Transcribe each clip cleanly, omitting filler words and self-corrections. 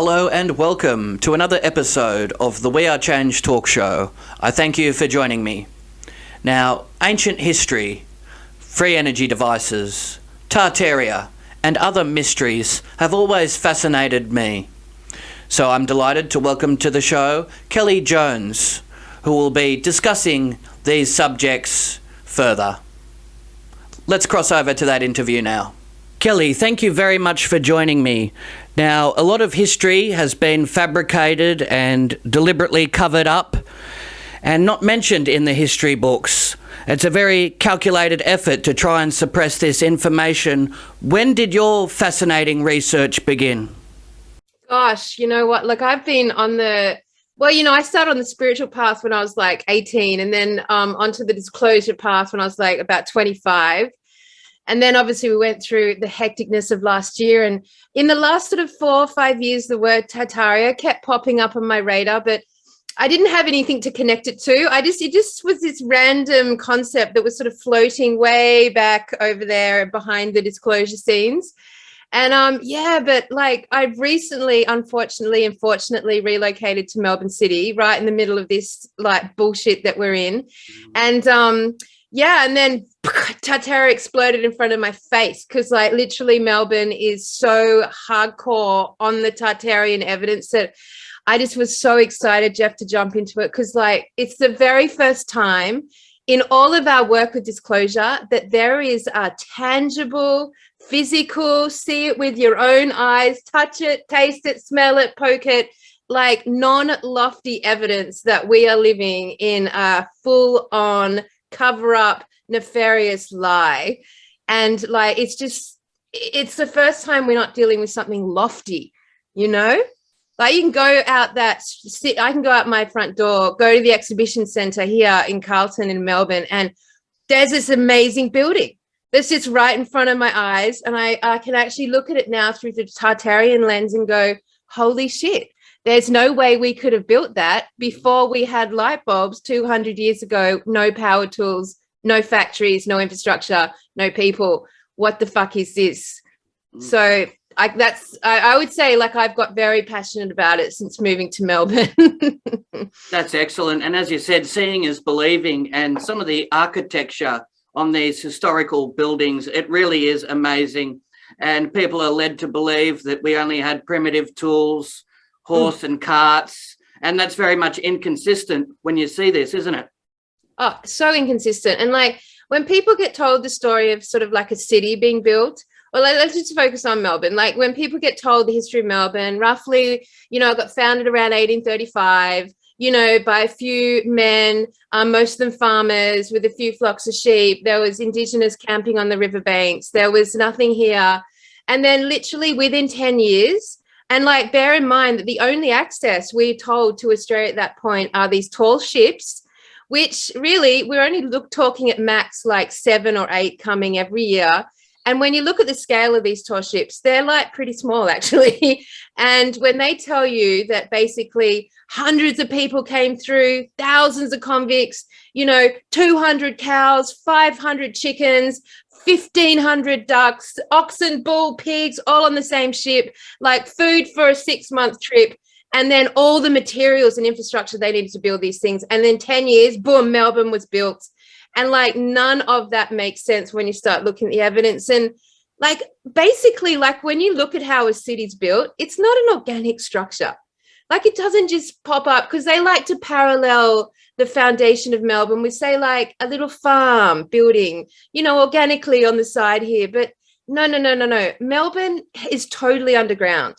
Hello and welcome to another episode of the We Are Change talk show. I thank you for joining me. Now, ancient history, free energy devices, Tartaria, and other mysteries have always fascinated me. So I'm delighted to welcome to the show Kelly Jones, who will be discussing these subjects further. Let's cross over to that interview now. Kelly, thank you very much for joining me. Now, a lot of history has been fabricated and deliberately covered up and not mentioned in the history books. It's a very calculated effort to try and suppress this information. When did your fascinating research begin? Gosh, you know what? Like I've been on I started on the spiritual path when I was like 18 and then onto the disclosure path when I was like about 25. And then obviously we went through the hecticness of last year. And in the last sort of 4 or 5 years, the word Tartaria kept popping up on my radar, but I didn't have anything to connect it to. It just was this random concept that was sort of floating way back over there behind the disclosure scenes. And but like I've recently, unfortunately and fortunately relocated to Melbourne City, right in the middle of this like bullshit that we're in. And and then Tartaria exploded in front of my face because like literally Melbourne is so hardcore on the Tartarian evidence that I just was so excited, Jeff, to jump into it because like it's the very first time in all of our work with disclosure that there is a tangible, physical, see it with your own eyes, touch it, taste it, smell it, poke it, like non-lofty evidence that we are living in a full-on cover-up nefarious lie. And like it's the first time we're not dealing with something lofty, you know? Like you can go out I can go out my front door, go to the exhibition centre here in Carlton in Melbourne, and there's this amazing building that's just right in front of my eyes. And I can actually look at it now through the Tartarian lens and go, holy shit, there's no way we could have built that before we had light bulbs 200 years ago, no power tools, no factories, no infrastructure, no people. What the fuck is this? So I would say like I've got very passionate about it since moving to Melbourne. That's excellent. And as you said, seeing is believing, and some of the architecture on these historical buildings, it really is amazing. And people are led to believe that we only had primitive tools, horse and carts, and that's very much inconsistent when you see this, isn't it? Oh, so inconsistent. And like when people get told the story of sort of like a city being built, well, let's just focus on Melbourne. Like when people get told the history of Melbourne, roughly, it got founded around 1835, by a few men, most of them farmers with a few flocks of sheep. There was Indigenous camping on the riverbanks. There was nothing here. And then literally within 10 years, and like bear in mind that the only access we're told to Australia at that point are these tall ships, which really we're only talking at max like 7 or 8 coming every year. And when you look at the scale of these tall ships, they're like pretty small actually. And when they tell you that basically hundreds of people came through, thousands of convicts, 200 cows, 500 chickens, 1,500 ducks, oxen, bull, pigs, all on the same ship, like food for a 6-month trip, and then all the materials and infrastructure they needed to build these things. And then 10 years, boom, Melbourne was built. And like none of that makes sense when you start looking at the evidence. And like basically, like when you look at how a city's built, it's not an organic structure. Like it doesn't just pop up because they like to parallel the foundation of Melbourne with, say, like a little farm building, organically on the side here. But no. Melbourne is totally underground.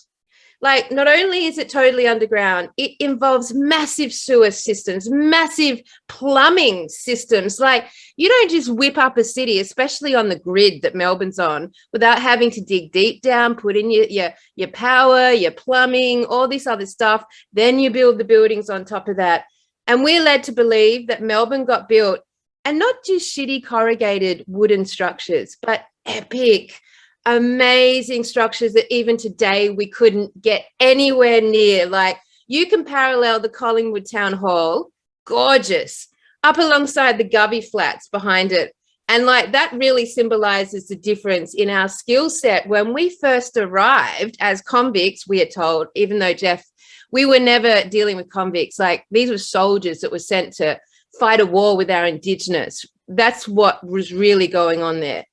Like not only is it totally underground, it involves massive sewer systems, massive plumbing systems. Like you don't just whip up a city, especially on the grid that Melbourne's on, without having to dig deep down, put in your power, your plumbing, all this other stuff. Then you build the buildings on top of that. And we're led to believe that Melbourne got built, and not just shitty corrugated wooden structures, but epic, amazing structures that even today we couldn't get anywhere near. Like you can parallel the Collingwood Town Hall, gorgeous, up alongside the Gubby Flats behind it. And like that really symbolizes the difference in our skill set. When we first arrived as convicts, we are told, even though Jeff, we were never dealing with convicts. Like these were soldiers that were sent to fight a war with our Indigenous. That's what was really going on there.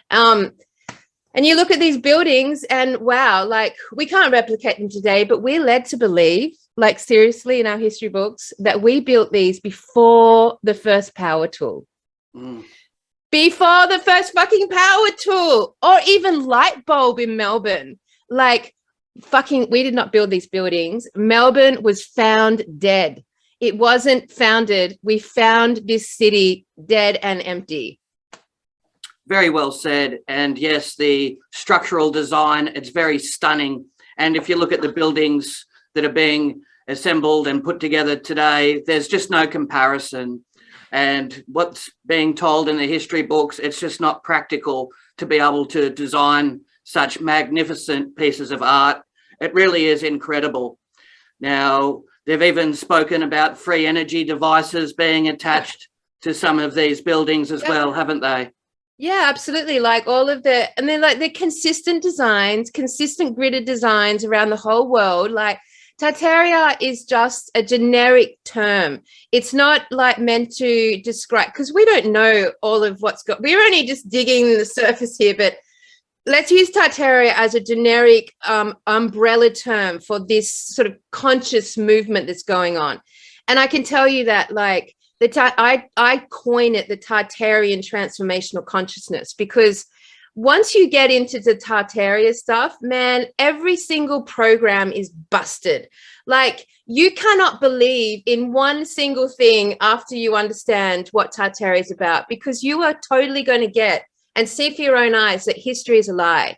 And you look at these buildings and wow, like we can't replicate them today, but we're led to believe, like seriously in our history books, that we built these before the first power tool. Before the first fucking power tool or even light bulb in Melbourne. Like fucking, we did not build these buildings. Melbourne was found dead. It wasn't founded. We found this city dead and empty. Very well said. And yes, the structural design, it's very stunning. And if you look at the buildings that are being assembled and put together today, there's just no comparison. And what's being told in the history books, it's just not practical to be able to design such magnificent pieces of art. It really is incredible. Now, they've even spoken about free energy devices being attached to some of these buildings as well, haven't they? Yeah, absolutely. Like all of and then like the consistent designs, consistent gridded designs around the whole world. Like Tartaria is just a generic term. It's not like meant to describe, because we don't know all of we're only just digging the surface here, but let's use Tartaria as a generic umbrella term for this sort of conscious movement that's going on. And I can tell you that like, I coin it the Tartarian transformational consciousness, because once you get into the Tartaria stuff, man, every single program is busted. Like you cannot believe in one single thing after you understand what Tartaria is about, because you are totally going to get and see for your own eyes that history is a lie.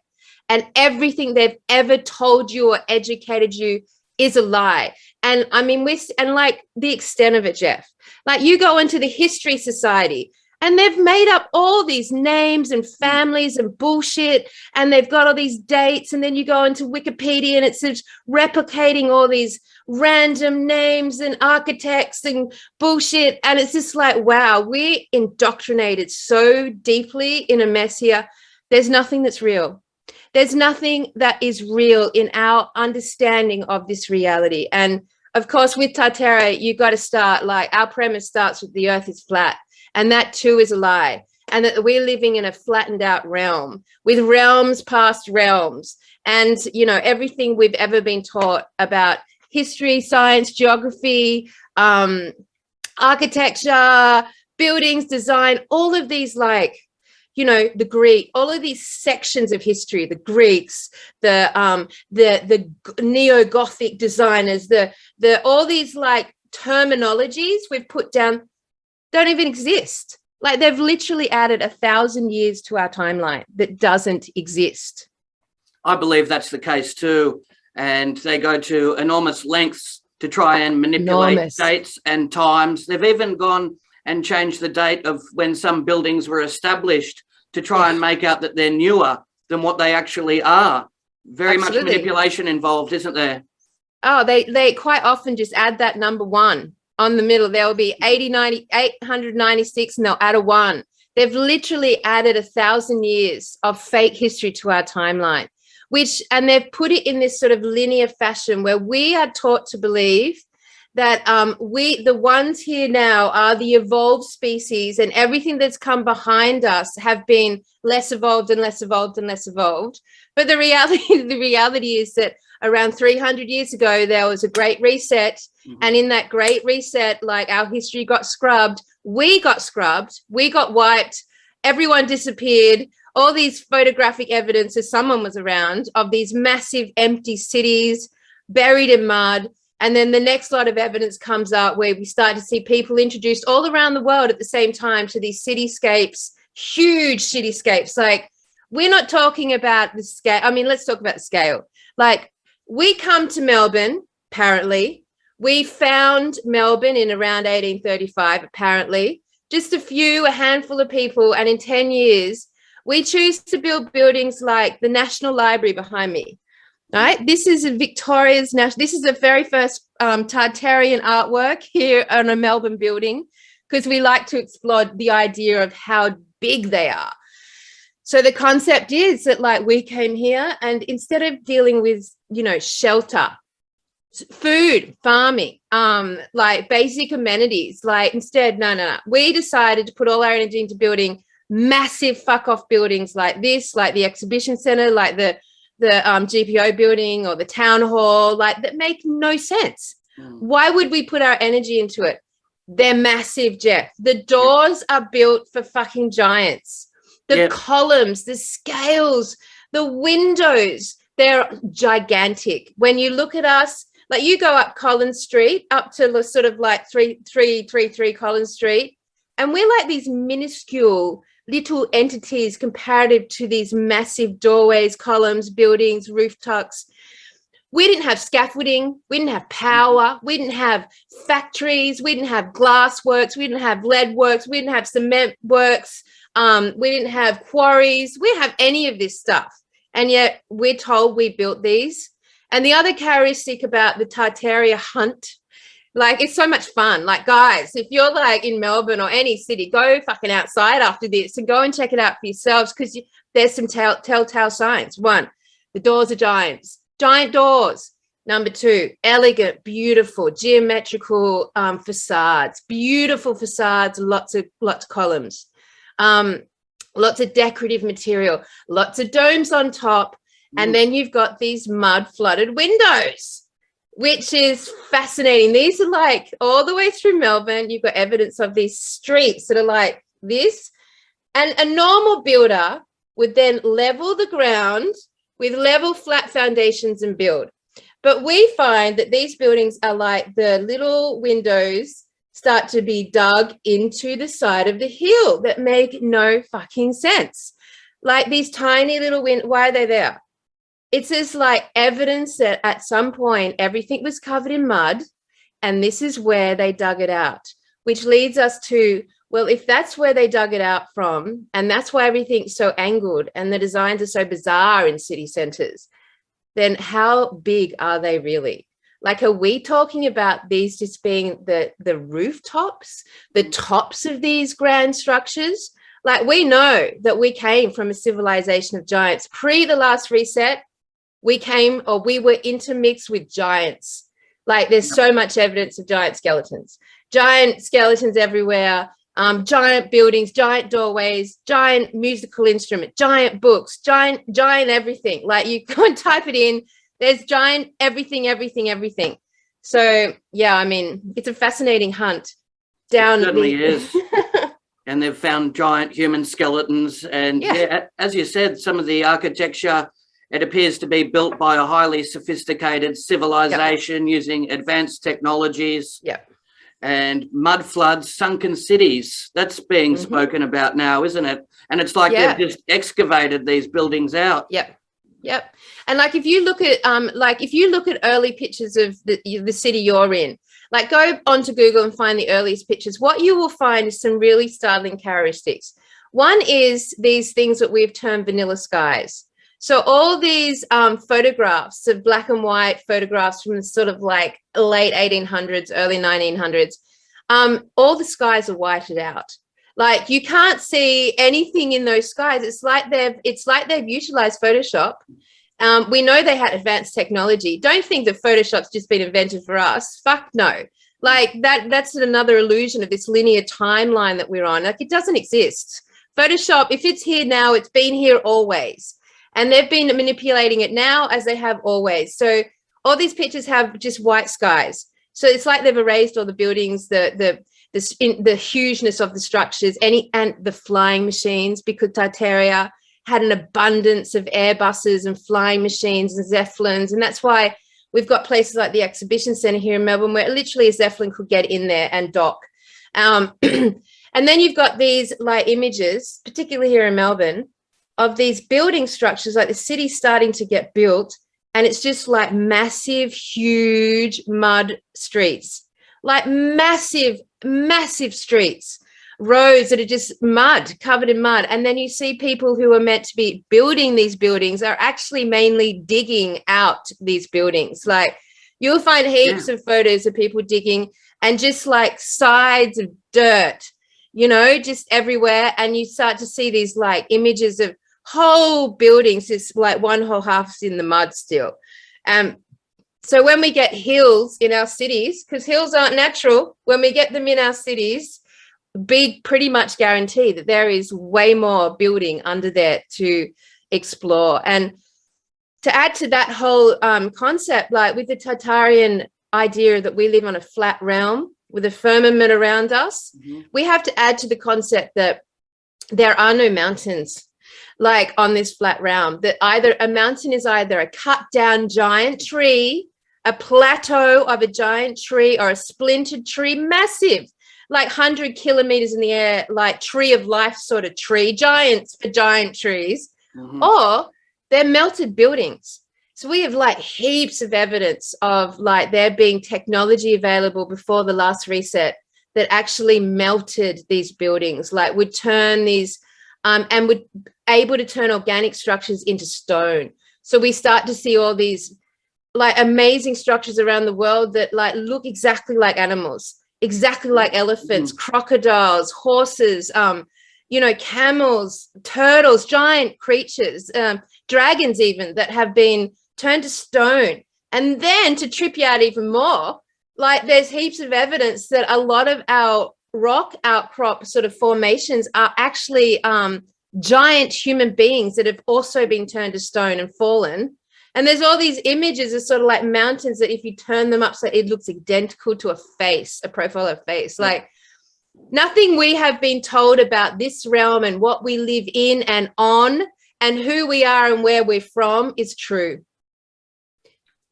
And everything they've ever told you or educated you is a lie. And I mean, and like the extent of it, Jeff, like you go into the History Society and they've made up all these names and families and bullshit, and they've got all these dates, and then you go into Wikipedia and it's just replicating all these random names and architects and bullshit. And it's just like, wow, we're indoctrinated so deeply in a mess here. There's nothing that's real. There's nothing that is real in our understanding of this reality. And of course, with Tartaria, you got to start, like our premise starts with the earth is flat. And that too is a lie. And that we're living in a flattened out realm with realms past realms. And, you know, everything we've ever been taught about history, science, geography, architecture, buildings, design, all of these, like, you know, the Greek, all of these sections of history, the Greeks, the neo-Gothic designers, all these like terminologies we've put down don't even exist. Like they've literally added 1,000 years to our timeline that doesn't exist. I believe that's the case too. And they go to enormous lengths to try and manipulate dates and times. They've even gone and changed the date of when some buildings were established to try and make out that they're newer than what they actually are. Very much manipulation involved, isn't there? Oh, they quite often just add that number one on the middle. There will be 896 and they'll add a one. They've literally added 1,000 years of fake history to our timeline, and they've put it in this sort of linear fashion where we are taught to believe that the ones here now are the evolved species, and everything that's come behind us have been less evolved and less evolved and less evolved. But the reality is that around 300 years ago, there was a great reset. Mm-hmm. And in that great reset, like our history got scrubbed, we got wiped, everyone disappeared. All these photographic evidence, if someone was around, of these massive empty cities buried in mud. And then the next lot of evidence comes out where we start to see people introduced all around the world at the same time to these cityscapes, huge cityscapes. Like, we're not talking about the scale. I mean, let's talk about the scale. Like, we come to Melbourne, apparently. We found Melbourne in around 1835, apparently. Just a handful of people. And in 10 years, we choose to build buildings like the National Library behind me. Right, this is Victoria's national. This is the very first Tartarian artwork here on a Melbourne building. because we like to explore the idea of how big they are. So the concept is that like we came here and instead of dealing with, you know, shelter, food, farming, like basic amenities, like instead, no. We decided to put all our energy into building massive fuck off buildings like this, like the exhibition center, like the GPO building or the town hall, like that make no sense. Why would we put our energy into it? They're massive, Jeff. The doors are built for fucking giants. The columns, the scales, the windows, they're gigantic. When you look at us, like you go up Collins Street, up to sort of like 333 Collins Street, and we're like these minuscule little entities comparative to these massive doorways, columns, buildings, rooftops. We didn't have scaffolding. We didn't have power. We didn't have factories. We didn't have glass works. We didn't have lead works. We didn't have cement works. We didn't have quarries. We didn't have any of this stuff. And yet we're told we built these. And the other characteristic about the Tartaria hunt, like it's so much fun. Like, guys, if you're like in Melbourne or any city, go fucking outside after this and go and check it out for yourselves, because there's some telltale signs. One, the doors are giants, giant doors. Number two, elegant, beautiful, geometrical facades, beautiful facades, lots of columns, lots of decorative material, lots of domes on top. And then you've got these mud flooded windows, which is fascinating. These are like all the way through Melbourne. You've got evidence of these streets that are like this. And a normal builder would then level the ground with level flat foundations and build. But we find that these buildings are like the little windows start to be dug into the side of the hill that make no fucking sense. Like these tiny little why are they there? It's just like evidence that at some point everything was covered in mud, and this is where they dug it out, which leads us to, well, if that's where they dug it out from, and that's why everything's so angled and the designs are so bizarre in city centers, then how big are they really? Like, are we talking about these just being the rooftops, the tops of these grand structures? Like, we know that we came from a civilization of giants. Pre the last reset, we were intermixed with giants. Like, there's so much evidence of giant skeletons everywhere, giant buildings, giant doorways, giant musical instrument, giant books, giant everything. Like, you go and type it in, there's giant everything. So, yeah, I mean, it's a fascinating hunt down. It certainly is. And they've found giant human skeletons. And as you said, some of the architecture, it appears to be built by a highly sophisticated civilization using advanced technologies. And mud floods, sunken cities, that's being spoken about now, isn't it? And it's like they've just excavated these buildings out. Yep. And like, if you look at early pictures of the city you're in, like go onto Google and find the earliest pictures, what you will find is some really startling characteristics. One is these things that we've termed vanilla skies. So all these photographs of black and white photographs from the sort of like late 1800s, early 1900s, all the skies are whited out. Like, you can't see anything in those skies. It's like they've utilized Photoshop. We know they had advanced technology. Don't think that Photoshop's just been invented for us. Fuck no. Like, that's another illusion of this linear timeline that we're on. Like, it doesn't exist. Photoshop, if it's here now, it's been here always. And they've been manipulating it now as they have always. So all these pictures have just white skies. So it's like they've erased all the buildings, the hugeness of the structures, and the flying machines, because Tartaria had an abundance of Airbuses and flying machines and Zeppelins. And that's why we've got places like the exhibition centre here in Melbourne where literally a Zeppelin could get in there and dock. And then you've got these like images, particularly here in Melbourne, of these building structures, like the city starting to get built, and it's just like massive, huge mud streets, like massive streets, roads that are just mud, covered in mud. And then you see people who are meant to be building these buildings are actually mainly digging out these buildings. Like, you'll find heaps of photos of people digging, and just like sides of dirt, you know, just everywhere. And you start to see these like images of whole buildings, just like one whole half's in the mud still. So when we get hills in our cities, because hills aren't natural, when we get them in our cities, be pretty much guarantee that there is way more building under there to explore. And to add to that whole concept, like with the Tartarian idea that we live on a flat realm with a firmament around us, we have to add to the concept that there are no mountains like on this flat realm, that either a mountain is either a cut down giant tree, a plateau of a giant tree, or a splintered tree, massive, like 100 kilometers in the air, like tree of life sort of tree, giants for giant trees, or they're melted buildings. So we have like heaps of evidence of like there being technology available before the last reset that actually melted these buildings, like would turn these and would able to turn organic structures into stone. So we start to see all these like amazing structures around the world that like look exactly like animals, exactly like elephants, crocodiles, horses, you know, camels, turtles, giant creatures, dragons even, that have been turned to stone. And then to trip you out even more, like there's heaps of evidence that a lot of our rock outcrop sort of formations are actually giant human beings that have also been turned to stone and fallen. And there's all these images of sort of like mountains that if you turn them up, so it looks identical to a face, a profile of face. Like nothing we have been told about this realm and what we live in and on and who we are and where we're from is true.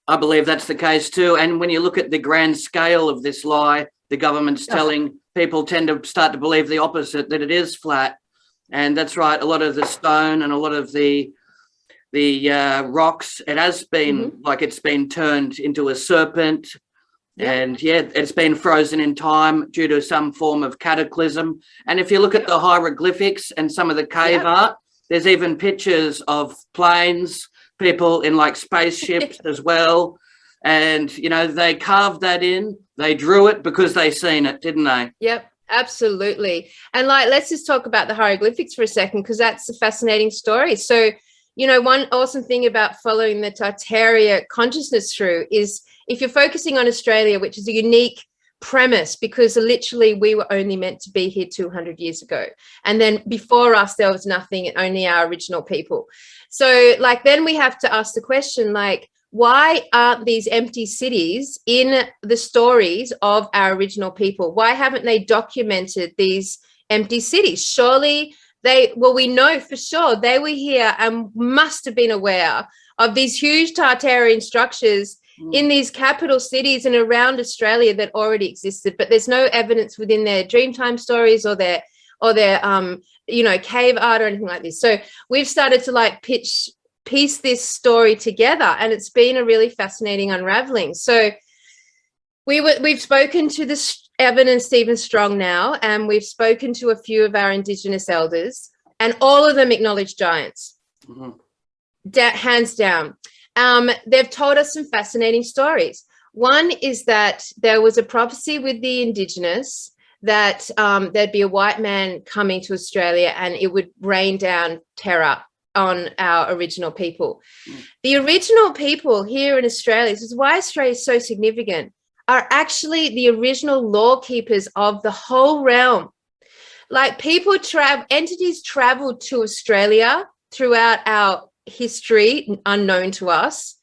I believe that's the case too. And when you look at the grand scale of this lie, the government's telling people tend to start to believe the opposite, that it is flat. And that's right. A lot of the stone and a lot of the rocks, it has been like it's been turned into a serpent. And it's been frozen in time due to some form of cataclysm. And if you look at the hieroglyphics and some of the cave art, there's even pictures of planes, people in like spaceships as well. And, you know, they carved that in, they drew it because they seen it, didn't they? Yep, absolutely. And like, let's just talk about the hieroglyphics for a second, because that's a fascinating story. So, you know, one awesome thing about following the Tartaria consciousness through is if you're focusing on Australia, which is a unique premise, because literally we were only meant to be here 200 years ago. And then before us, there was nothing, only our original people. So like, then we have to ask the question, like, why aren't these empty cities in the stories of our original people? Why haven't they documented these empty cities? Surely we know for sure they were here and must have been aware of these huge Tartarian structures in these capital cities and around Australia that already existed, but there's no evidence within their Dreamtime stories or their you know, cave art or anything like this. So we've started to like piece this story together, and it's been a really fascinating unraveling. So we've spoken to the Evan and Stephen Strong now, and we've spoken to a few of our Indigenous elders, and all of them acknowledge giants, hands down. They've told us some fascinating stories. One is that there was a prophecy with the Indigenous that there'd be a white man coming to Australia and it would rain down terror on our original people. The original people here in Australia, this is why Australia is so significant, are actually the original law keepers of the whole realm. Like entities traveled to Australia throughout our history, unknown to us,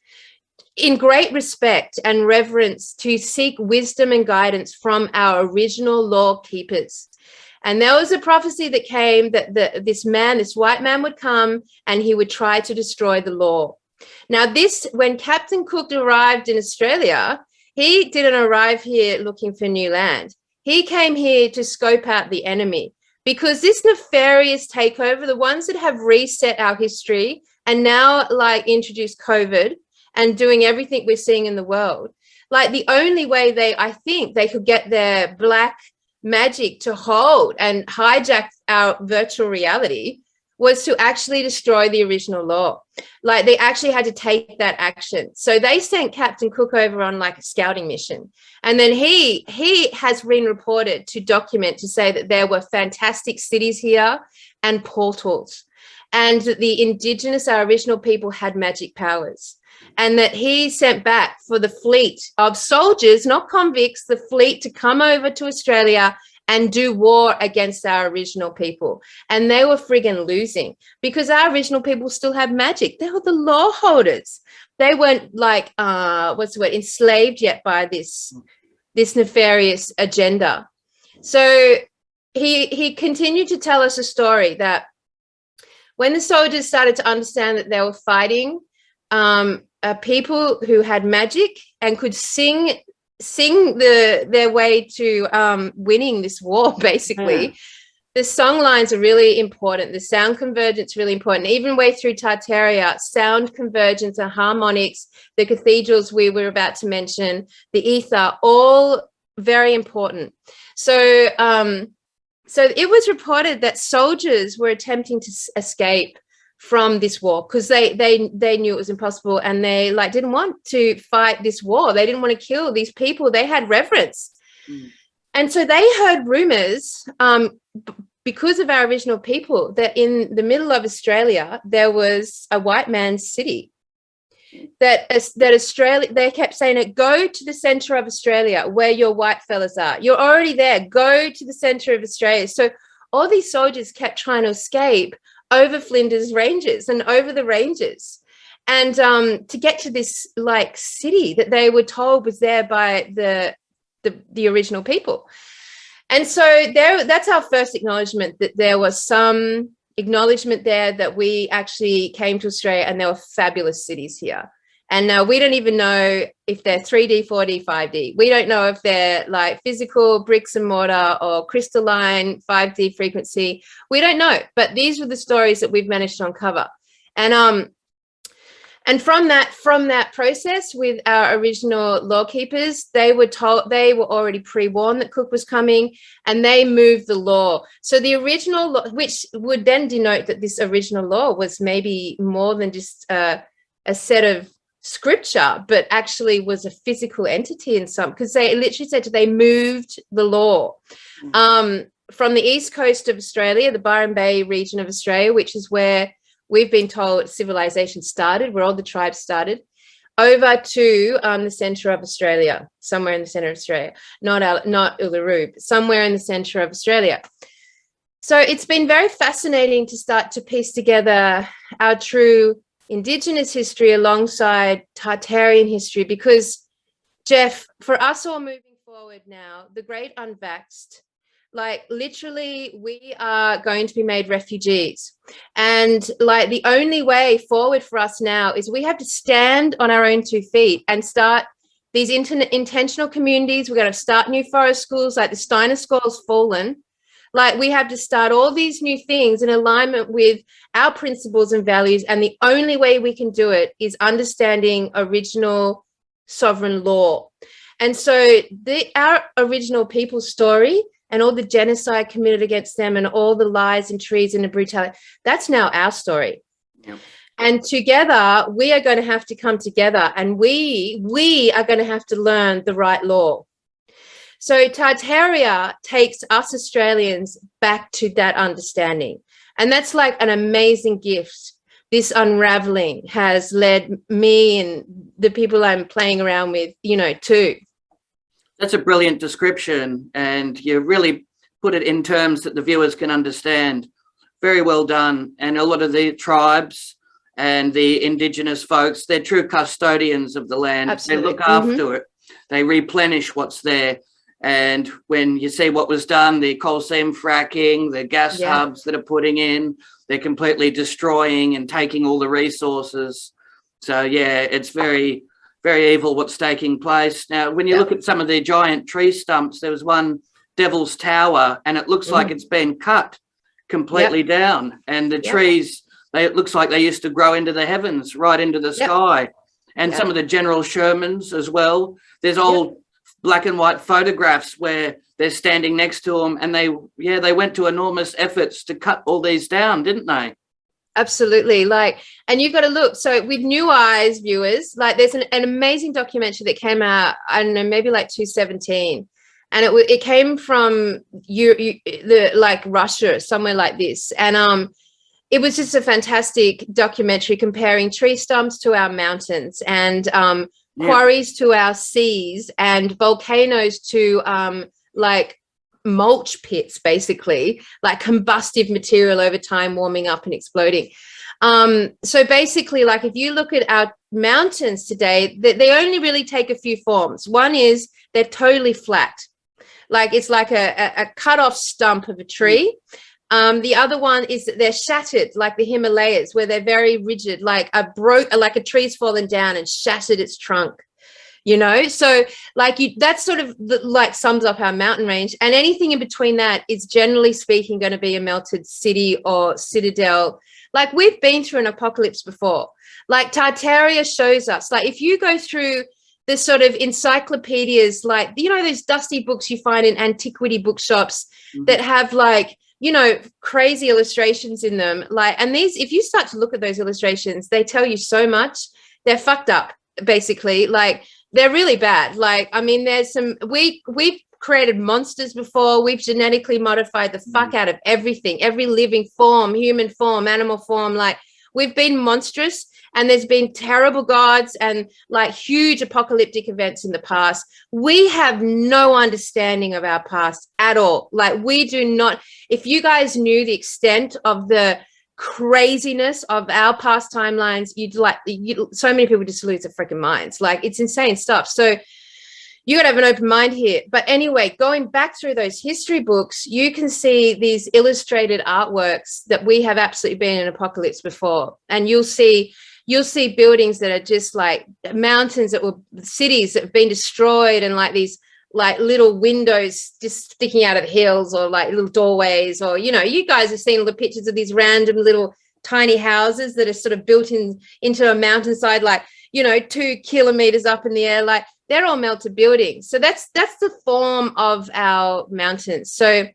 in great respect and reverence to seek wisdom and guidance from our original law keepers. And there was a prophecy that came that this white man would come and he would try to destroy the law. Now when Captain Cook arrived in Australia, he didn't arrive here looking for new land. He came here to scope out the enemy, because this nefarious takeover, the ones that have reset our history and now like introduced COVID and doing everything we're seeing in the world, like the only way I think they could get their black magic to hold and hijack our virtual reality was to actually destroy the original law. Like they actually had to take that action. So they sent Captain Cook over on like a scouting mission. And then he has been reported to document to say that there were fantastic cities here and portals, and that the indigenous, our original people, had magic powers. And that he sent back for the fleet of soldiers, not convicts, the fleet to come over to Australia and do war against our original people. And they were friggin' losing because our original people still had magic. They were the law holders. They weren't like, enslaved yet by this nefarious agenda. So he continued to tell us a story that when the soldiers started to understand that they were fighting people who had magic and could sing their way to winning this war, basically. The song lines are really important. The sound convergence really important. Even way through Tartaria, sound convergence and harmonics, the cathedrals we were about to mention, the ether, all very important. So it was reported that soldiers were attempting to escape from this war because they knew it was impossible, and they like didn't want to fight this war. They didn't want to kill these people. They had reverence. And so they heard rumors because of our original people that in the middle of Australia there was a white man's city. That Australia, they kept saying it, go to the center of Australia where your white fellas are. You're already there. Go to the center of Australia. So all these soldiers kept trying to escape over Flinders Ranges and over the ranges, and to get to this like city that they were told was there by the original people. And so that's our first acknowledgement that there was some acknowledgement there that we actually came to Australia and there were fabulous cities here. And now we don't even know if they're 3D, 4D, 5D. We don't know if they're like physical bricks and mortar or crystalline 5D frequency. We don't know. But these were the stories that we've managed to uncover. And from that process with our original lawkeepers, they were already pre-warned that Cook was coming, and they moved the law. So the original law, which would then denote that this original law was maybe more than just a set of scripture, but actually was a physical entity in some, because they literally said they moved the law from the east coast of Australia, the Byron Bay region of Australia, which is where we've been told civilization started, where all the tribes started, over to the center of Australia, somewhere in the center of Australia, not Uluru, but somewhere in the center of Australia. So it's been very fascinating to start to piece together our true Indigenous history alongside Tartarian history, because, Jeff, for us all moving forward now, the great unvaxxed, like literally we are going to be made refugees. And like the only way forward for us now is we have to stand on our own 2 feet and start these intentional communities. We're going to start new forest schools, like the Steiner School's fallen. Like we have to start all these new things in alignment with our principles and values. And the only way we can do it is understanding original sovereign law. And so our original people's story and all the genocide committed against them and all the lies and treason and brutality, that's now our story. Yep. And together, we are going to have to come together, and we are going to have to learn the right law. So Tartaria takes us Australians back to that understanding. And that's like an amazing gift. This unraveling has led me and the people I'm playing around with, too. That's a brilliant description, and you really put it in terms that the viewers can understand. Very well done. And a lot of the tribes and the Indigenous folks, they're true custodians of the land. Absolutely. They look after it. They replenish what's there. And when you see what was done, the coal seam fracking, the gas hubs that are putting in, they're completely destroying and taking all the resources. So, yeah, it's very, very evil what's taking place. Now, when you look at some of the giant tree stumps, there was one Devil's Tower, and it looks like it's been cut completely down. And the trees, it looks like they used to grow into the heavens, right into the sky. And some of the General Shermans as well. There's old black and white photographs where they're standing next to them, and they went to enormous efforts to cut all these down, didn't they? Absolutely. Like, and you've got to look. So with new eyes, viewers, like there's an amazing documentary that came out, I don't know, maybe like 2017. And it came from the like Russia, somewhere like this. And it was just a fantastic documentary comparing tree stumps to our mountains, and quarries to our seas, and volcanoes to like mulch pits, basically, like combustive material over time warming up and exploding. So basically, like if you look at our mountains today, they only really take a few forms. One is they're totally flat, like it's like a cut off stump of a tree. The other one is that they're shattered, like the Himalayas, where they're very rigid, like a tree's fallen down and shattered its trunk. You know, so like that sort of like sums up our mountain range, and anything in between that is generally speaking going to be a melted city or citadel. Like we've been through an apocalypse before. Like Tartaria shows us, like if you go through the sort of encyclopedias, like, you know, those dusty books you find in antiquity bookshops that have like, you know, crazy illustrations in them. Like, and these, if you start to look at those illustrations, they tell you so much. They're fucked up, basically. Like, they're really bad. Like, I mean, there's some, we've created monsters before. We've genetically modified the fuck out of everything, every living form, human form, animal form. Like, we've been monstrous, and there's been terrible gods and like huge apocalyptic events in the past. We have no understanding of our past at all. Like, we do not, if you guys knew the extent of the craziness of our past timelines, so many people just lose their freaking minds. Like, it's insane stuff. So you got to have an open mind here. But anyway, going back through those history books, you can see these illustrated artworks that we have absolutely been in apocalypse before. And you'll see buildings that are just like mountains that were cities that have been destroyed, and like these like little windows just sticking out of the hills, or like little doorways, or, you know, you guys have seen the pictures of these random little tiny houses that are sort of built into a mountainside, like, you know, 2 kilometers up in the air. Like, they're all melted buildings. So that's the form of our mountains. So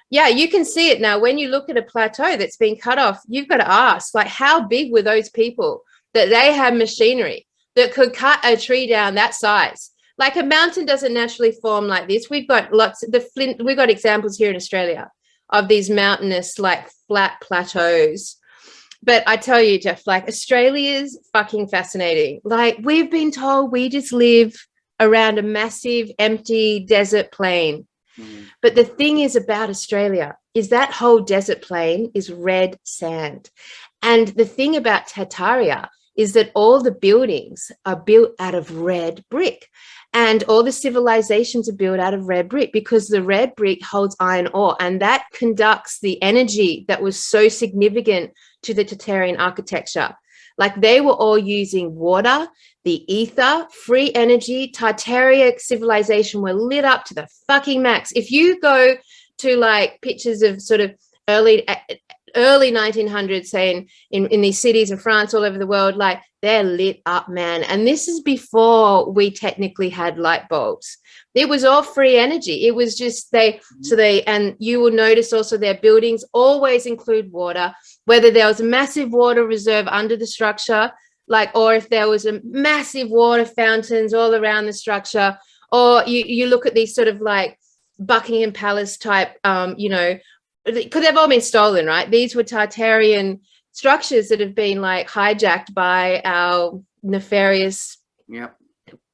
yeah, you can see it now. When you look at a plateau that's been cut off, you've got to ask, like, how big were those people that they had machinery that could cut a tree down that size? Like, a mountain doesn't naturally form like this. We've got we've got examples here in Australia of these mountainous, like, flat plateaus. But I tell you, Jeff, like, Australia's fucking fascinating. Like, we've been told we just live around a massive empty desert plain. But the thing is about Australia is that whole desert plain is red sand. And the thing about Tartaria is that all the buildings are built out of red brick, and all the civilizations are built out of red brick, because the red brick holds iron ore, and that conducts the energy that was so significant to the Tartarian architecture. Like, they were all using water, the ether, free energy. Tartaria civilization were lit up to the fucking max. If you go to like pictures of sort of early 1900s, say in these cities in France, all over the world, like, they're lit up, man. And this is before we technically had light bulbs. It was all free energy. It was just and you will notice also their buildings always include water, whether there was a massive water reserve under the structure, like, or if there was a massive water fountains all around the structure, or you look at these sort of like Buckingham Palace type, you know, because they've all been stolen, right? These were Tartarian structures that have been like hijacked by our nefarious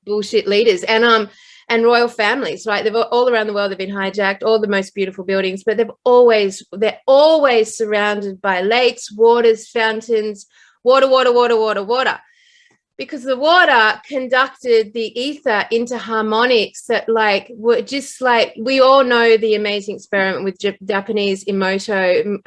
bullshit leaders and royal families, right? They've all around the world, they've been hijacked, all the most beautiful buildings, but they're always surrounded by lakes, waters, fountains, water, because the water conducted the ether into harmonics that, like, were just like, we all know the amazing experiment with Japanese Emoto,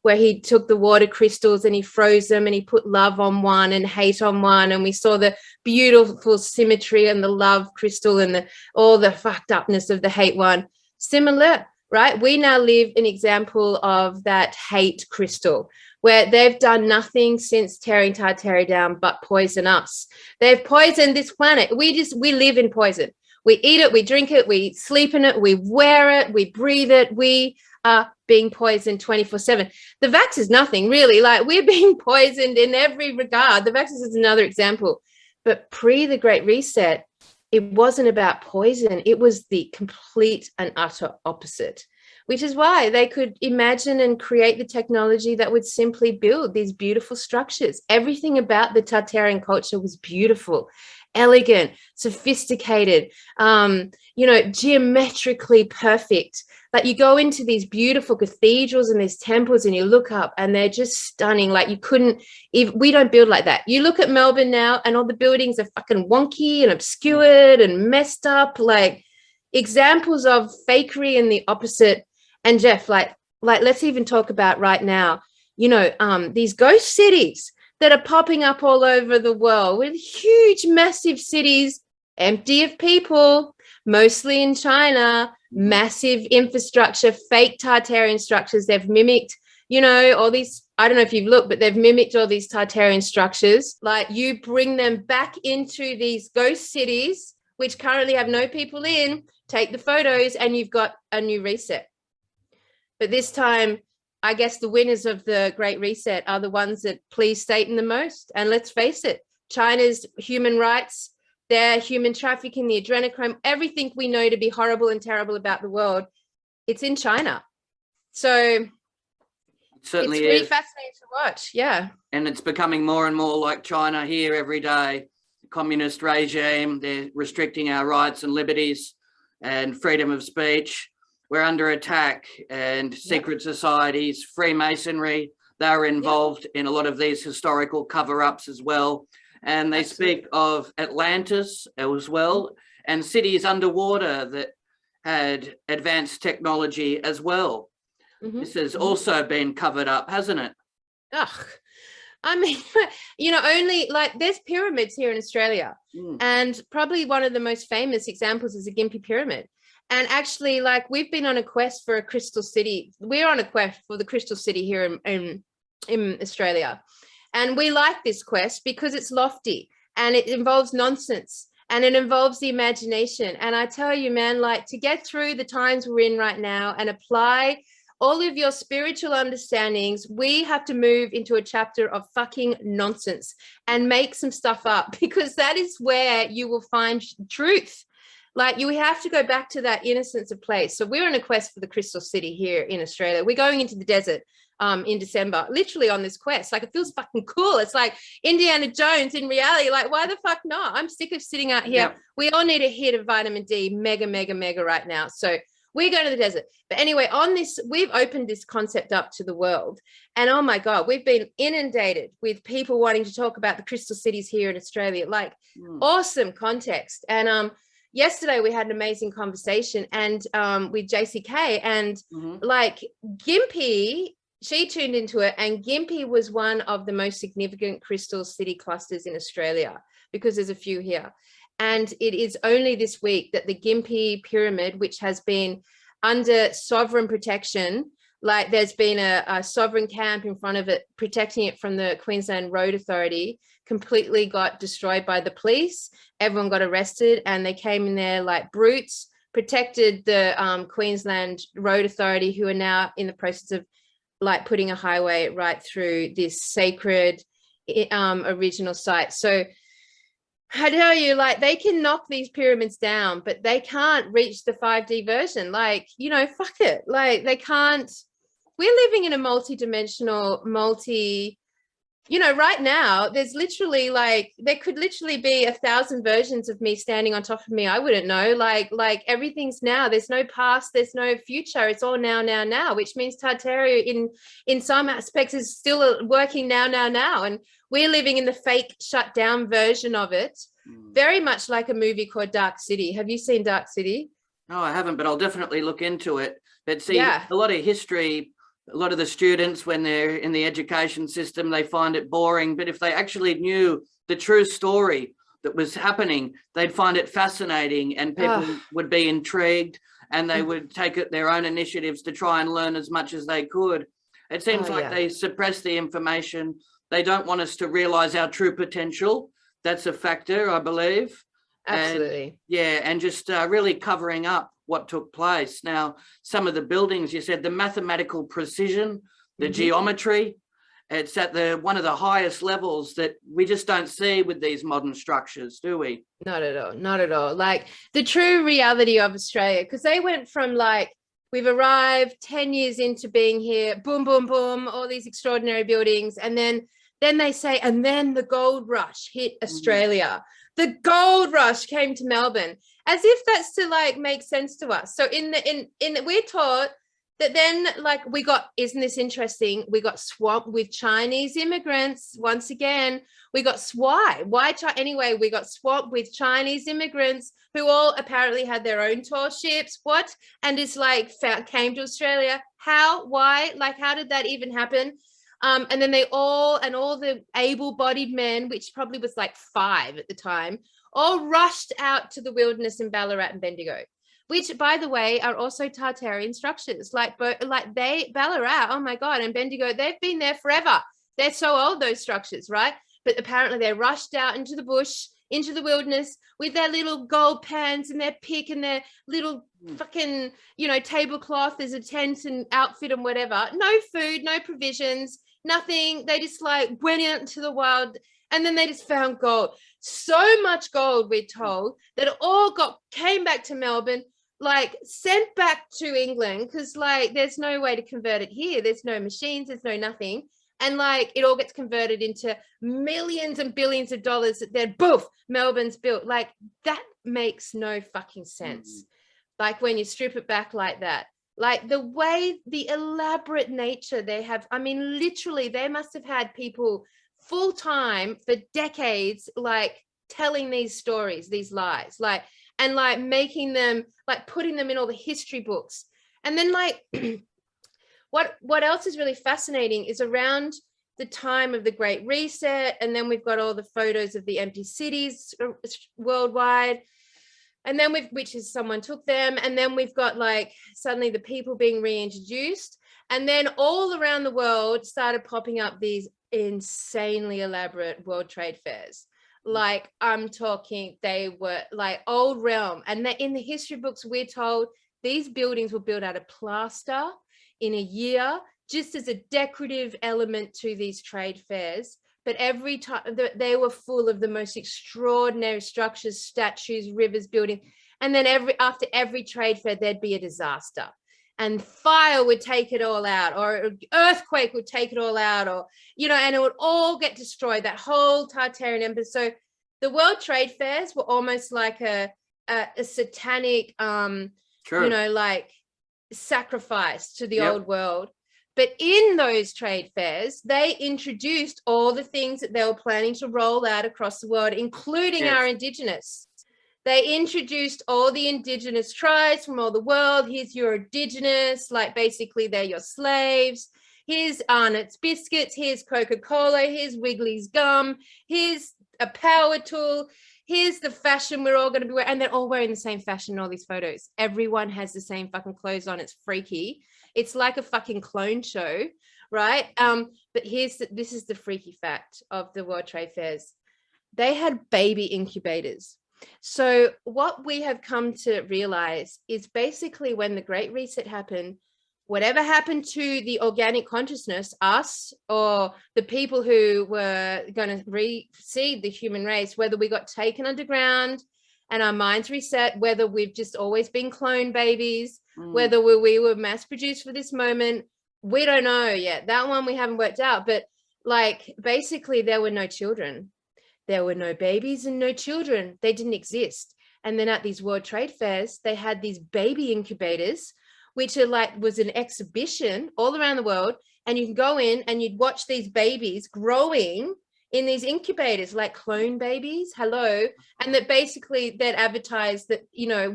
where he took the water crystals and he froze them and he put love on one and hate on one, and we saw the beautiful symmetry and the love crystal and all the fucked upness of the hate one. Similar, right? We now live an example of that hate crystal, where they've done nothing since tearing Tartaria down but poison us. They've poisoned this planet. We live in poison. We eat it, we drink it, we sleep in it, we wear it, we breathe it. We are being poisoned 24/7. The vax is nothing really. Like, we're being poisoned in every regard. The vax is another example. But pre the Great Reset, it wasn't about poison. It was the complete and utter opposite, which is why they could imagine and create the technology that would simply build these beautiful structures. Everything about the Tartarian culture was beautiful, elegant, sophisticated, geometrically perfect. Like, you go into these beautiful cathedrals and these temples and you look up and they're just stunning. Like, you couldn't, if we don't build like that. You look at Melbourne now and all the buildings are fucking wonky and obscured and messed up, like examples of fakery and the opposite. And Jeff, like let's even talk about right now, these ghost cities that are popping up all over the world, with huge, massive cities, empty of people, mostly in China, massive infrastructure, fake Tartarian structures. They've mimicked, all these, I don't know if you've looked, but they've mimicked all these Tartarian structures. Like, you bring them back into these ghost cities, which currently have no people in, take the photos, and you've got a new reset. But this time, I guess the winners of the Great Reset are the ones that please Satan the most. And let's face it, China's human rights, their human trafficking, the adrenochrome, everything we know to be horrible and terrible about the world, it's in China. So Certainly it's really is fascinating to watch. Yeah. And it's becoming more and more like China here every day. Communist regime, they're restricting our rights and liberties and freedom of speech. We're under attack, and secret societies, Freemasonry, they're involved in a lot of these historical cover-ups as well. And they speak of Atlantis as well, and cities underwater that had advanced technology as well. This has also been covered up, hasn't it? Ugh. I mean, only like there's pyramids here in Australia, and probably one of the most famous examples is the Gympie Pyramid. And actually, like, we've been on a quest for a crystal city. We're on a quest for the crystal city here in Australia. And we like this quest because it's lofty and it involves nonsense and it involves the imagination. And I tell you, man, like, to get through the times we're in right now and apply all of your spiritual understandings, we have to move into a chapter of fucking nonsense and make some stuff up, because that is where you will find truth. Like, you have to go back to that innocence of place. So we're on a quest for the crystal city here in Australia. We're going into the desert in December, literally on this quest. Like, it feels fucking cool. It's like Indiana Jones in reality. Like, why the fuck not? I'm sick of sitting out here. We all need a hit of vitamin D, mega right now. So we're going to the desert. But anyway, on this, we've opened this concept up to the world. And oh my God, we've been inundated with people wanting to talk about the crystal cities here in Australia. Like, awesome context. And yesterday we had an amazing conversation and with JCK, and like, Gympie, she tuned into it, and Gympie was one of the most significant crystal city clusters in Australia, because there's a few here. And it is only this week that the Gympie Pyramid, which has been under sovereign protection, like, there's been a sovereign camp in front of it protecting it from the Queensland Road Authority, completely got destroyed by the police. Everyone got arrested and they came in there like brutes, protected the Queensland Road Authority, who are now in the process of like putting a highway right through this sacred original site. So I tell you, like, they can knock these pyramids down, but they can't reach the 5D version. Like, fuck it. Like, they can't. We're living in a multi-dimensional, right now, there's literally, like, there could literally be 1,000 versions of me standing on top of me. I wouldn't know. Like everything's now. There's no past. There's no future. It's all now, which means Tartaria in some aspects is still working now. And we're living in the fake shut down version of it. Very much like a movie called Dark City. Have you seen Dark City? No, I haven't, but I'll definitely look into it. But see, a lot of history, a lot of the students, when they're in the education system, they find it boring. But if they actually knew the true story that was happening, they'd find it fascinating, and people would be intrigued, and they would take their own initiatives to try and learn as much as they could. It seems like they suppress the information. They don't want us to realize our true potential. That's a factor, I believe. Absolutely. And just really covering up what took place. Now, some of the buildings, you said the mathematical precision, the geometry, it's at one of the highest levels that we just don't see with these modern structures, do we? Not at all. Not at all. Like the true reality of Australia, because they went from like, we've arrived 10 years into being here, boom, boom, boom, all these extraordinary buildings. And then they say, and then the gold rush hit Australia. The gold rush came to Melbourne, as if that's to like make sense to us. So we're taught that then like we got, isn't this interesting? We got swamped with Chinese immigrants. Once again, we got anyway, we got swamped with Chinese immigrants who all apparently had their own tour ships. What? And it's like came to Australia. How? Why? Like, how did that even happen? And then all the able-bodied men, which probably was like 5 at the time, all rushed out to the wilderness in Ballarat and Bendigo, which, by the way, are also Tartarian structures. Ballarat, oh my God, and Bendigo, they've been there forever. They're so old, those structures, right? But apparently they rushed out into the bush, into the wilderness with their little gold pans and their pick and their little fucking, tablecloth as a tent and outfit and whatever. No food, no provisions, nothing. They just like went out into the wild and then they just found gold. So much gold, we're told, that it all came back to Melbourne, like sent back to England, because like there's no way to convert it here. There's no machines, there's no nothing. And like it all gets converted into millions and billions of dollars that then boof, Melbourne's built. Like that makes no fucking sense. Like when you strip it back like that, like the way, the elaborate nature they have. I mean, literally they must have had people full time for decades, like telling these stories, these lies, like, and like making them, like putting them in all the history books. And then like, what else is really fascinating is around the time of the Great Reset, and then we've got all the photos of the empty cities worldwide, and then which is someone took them, and then we've got like suddenly the people being reintroduced, and then all around the world started popping up these insanely elaborate World Trade Fairs. Like I'm talking, they were like old realm, and in the history books we're told these buildings were built out of plaster in a year, just as a decorative element to these trade fairs. But every time they were full of the most extraordinary structures, statues, rivers, building. And then after every trade fair, there'd be a disaster, and fire would take it all out, or an earthquake would take it all out, or, and it would all get destroyed, that whole Tartarian empire. So the World Trade Fairs were almost like a satanic, like sacrifice to the old world. But in those trade fairs, they introduced all the things that they were planning to roll out across the world, including our Indigenous. They introduced all the Indigenous tribes from all the world. Here's your Indigenous, like basically they're your slaves. Here's Arnott's biscuits. Here's Coca-Cola. Here's Wiggly's gum. Here's a power tool. Here's the fashion we're all going to be wearing. And they're all wearing the same fashion in all these photos. Everyone has the same fucking clothes on. It's freaky. It's like a fucking clone show, right? But this is the freaky fact of the World Trade Fairs. They had baby incubators. So what we have come to realize is basically when the Great Reset happened, whatever happened to the organic consciousness, us or the people who were going to reseed the human race, whether we got taken underground and our minds reset, whether we've just always been clone babies, whether we were mass produced for this moment, we don't know yet. That one we haven't worked out. But like basically there were no children. There were no babies and no children. They didn't exist. And then at these World Trade Fairs, they had these baby incubators, which was an exhibition all around the world. And you can go in and you'd watch these babies growing in these incubators, like clone babies. Hello. And that basically they'd advertise that,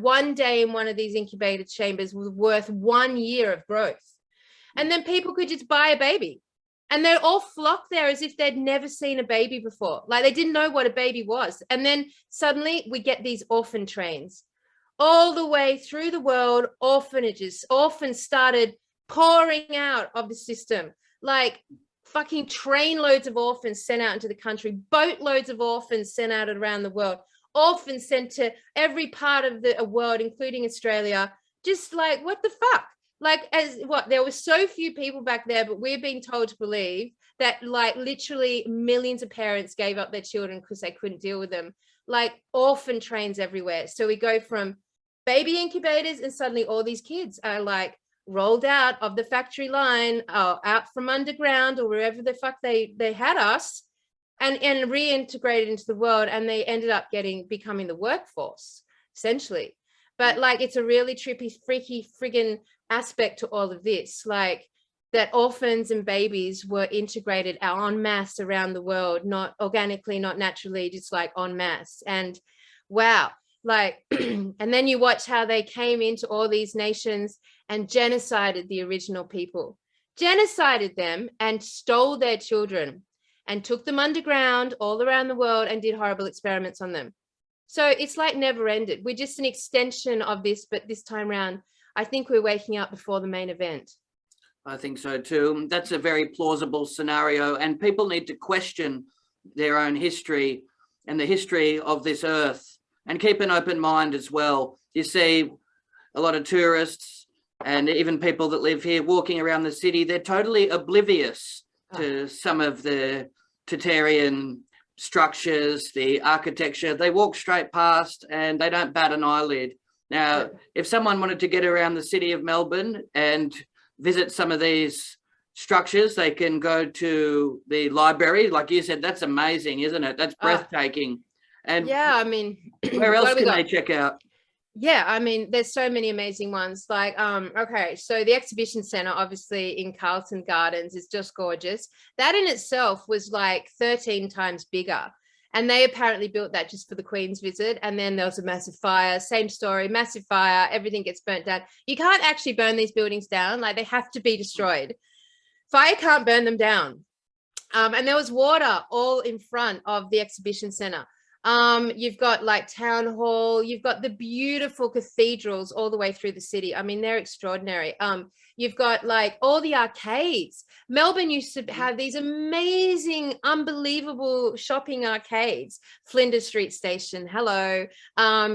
one day in one of these incubator chambers was worth 1 year of growth. And then people could just buy a baby. And they'd all flock there as if they'd never seen a baby before. Like they didn't know what a baby was. And then suddenly we get these orphan trains. All the way through the world, orphanages, orphans started pouring out of the system, like fucking train loads of orphans sent out into the country, boatloads of orphans sent out around the world, orphans sent to every part of the world, including Australia. Just like, what the fuck? Like, as what, there were so few people back there, but we're being told to believe that like literally millions of parents gave up their children because they couldn't deal with them. Like orphan trains everywhere. So we go from baby incubators and suddenly all these kids are like rolled out of the factory line, out from underground or wherever the fuck they had us, and reintegrated into the world, and they ended up becoming the workforce essentially. But like, it's a really trippy, freaky friggin' aspect to all of this, like that orphans and babies were integrated en masse around the world, not organically, not naturally, just like en masse. And wow, like, and then you watch how they came into all these nations and genocided the original people, genocided them and stole their children and took them underground all around the world and did horrible experiments on them. So it's like never ended. We're just an extension of this, but this time around, I think we're waking up before the main event. I think so too. That's a very plausible scenario, and people need to question their own history and the history of this earth, and keep an open mind as well. You see a lot of tourists and even people that live here walking around the city, they're totally oblivious to some of the Tartarian structures, the architecture. They walk straight past and they don't bat an eyelid. Now, if someone wanted to get around the city of Melbourne and visit some of these structures, they can go to the library. Like you said, that's amazing, isn't it? That's breathtaking. And yeah, I mean, where else can they check out? Yeah, I mean, there's so many amazing ones. Like, okay, so the exhibition center, obviously in Carlton Gardens, is just gorgeous. That in itself was like 13 times bigger. And they apparently built that just for the Queen's visit. And then there was a massive fire, same story, massive fire, everything gets burnt down. You can't actually burn these buildings down. Like, they have to be destroyed. Fire can't burn them down. And there was water all in front of the exhibition center. You've got like town hall, you've got the beautiful cathedrals all the way through the city. I mean, they're extraordinary. You've got like all the arcades. Melbourne used to have these amazing, unbelievable shopping arcades. Flinders Street Station, hello.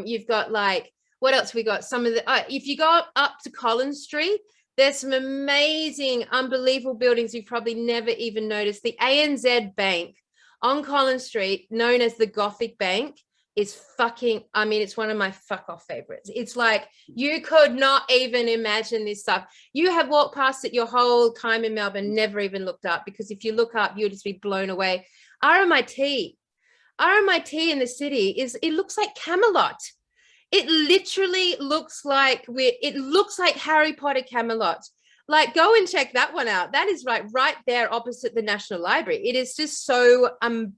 You've got like, what else we got? Some of the, if you go up to Collins Street, there's some amazing, unbelievable buildings you've probably never even noticed. The ANZ Bank on Collins Street, known as the Gothic Bank, is fucking, I mean, it's one of my fuck off favorites. It's like, you could not even imagine this stuff. You have walked past it your whole time in Melbourne, never even looked up, because if you look up, you'll just be blown away. RMIT in the city it looks like Camelot. It literally looks like Harry Potter Camelot. Like, go and check that one out. That is right there opposite the National Library. It is just so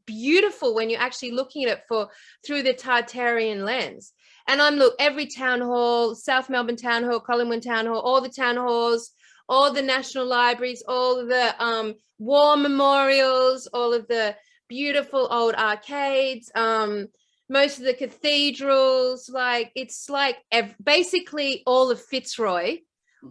beautiful when you're actually looking at it through the Tartarian lens. And look, every town hall, South Melbourne Town Hall, Collingwood Town Hall, all the town halls, all the national libraries, all of the war memorials, all of the beautiful old arcades, most of the cathedrals, like, it's like basically all of Fitzroy,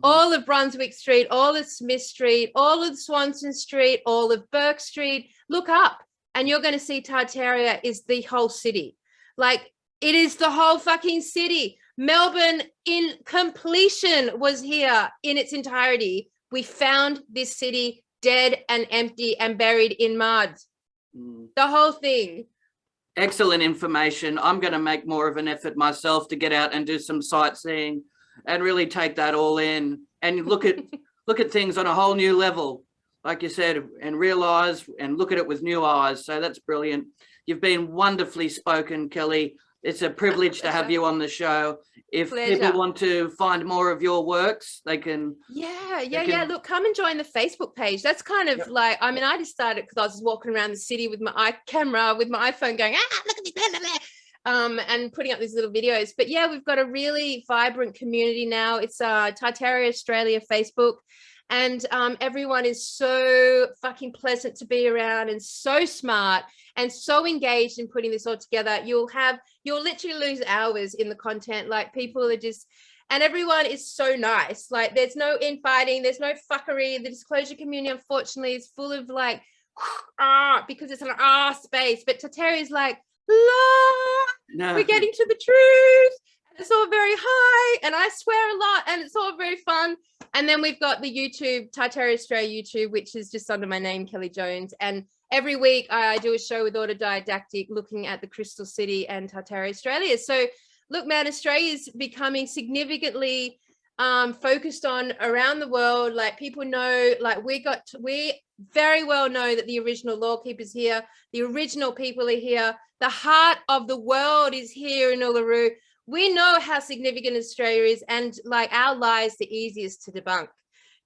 all of Brunswick Street, all of Smith Street, all of Swanston Street, all of Burke Street. Look up and you're going to see Tartaria is the whole city. Like, it is the whole fucking city. Melbourne in completion was here in its entirety. We found this city dead and empty and buried in mud. The whole thing. Excellent information. I'm going to make more of an effort myself to get out and do some sightseeing and really take that all in and look at things on a whole new level, like you said, and realize and look at it with new eyes. So that's brilliant. You've been wonderfully spoken, Kelly. It's a privilege to have you on the show. If people want to find more of your works, they can. Yeah. Look, come and join the Facebook page. That's kind of like, I mean, I just started because I was walking around the city with my camera, with my iPhone going, look at this, and putting up these little videos. But yeah, we've got a really vibrant community now. It's Tartaria Australia Facebook. And everyone is so fucking pleasant to be around and so smart and so engaged in putting this all together. You'll literally lose hours in the content. Like, people are just, and everyone is so nice. Like, there's no infighting, there's no fuckery. The disclosure community, unfortunately, is full of like, because it's an space. But Tartaria is like, la, we're getting to the truth. It's all very high, and I swear a lot, and it's all very fun. And then we've got the YouTube, Tartaria Australia YouTube, which is just under my name, Kelly Jones. And every week I do a show with Autodidactic looking at the Crystal City and Tartaria Australia. So look, man, Australia is becoming significantly focused on around the world. Like, people know, like, we very well know that the original law keepers here, the original people are here, the heart of the world is here in Uluru. We know how significant Australia is, and like, our lie is the easiest to debunk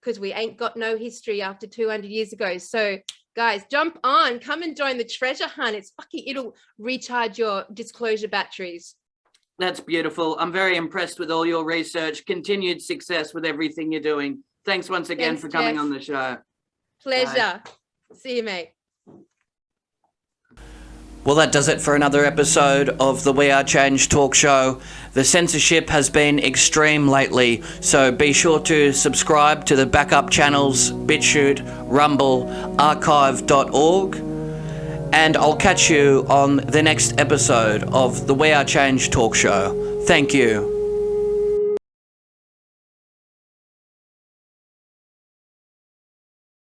because we ain't got no history after 200 years ago. So guys, jump on, come and join the treasure hunt. It'll recharge your disclosure batteries. That's beautiful. I'm very impressed with all your research. Continued success with everything you're doing. Thanks once again for coming on the show. Pleasure. Bye. See you, mate. Well, that does it for another episode of the We Are Change talk show. The censorship has been extreme lately, so be sure to subscribe to the backup channels, BitChute, Rumble, archive.org, and I'll catch you on the next episode of the We Are Change talk show. Thank you.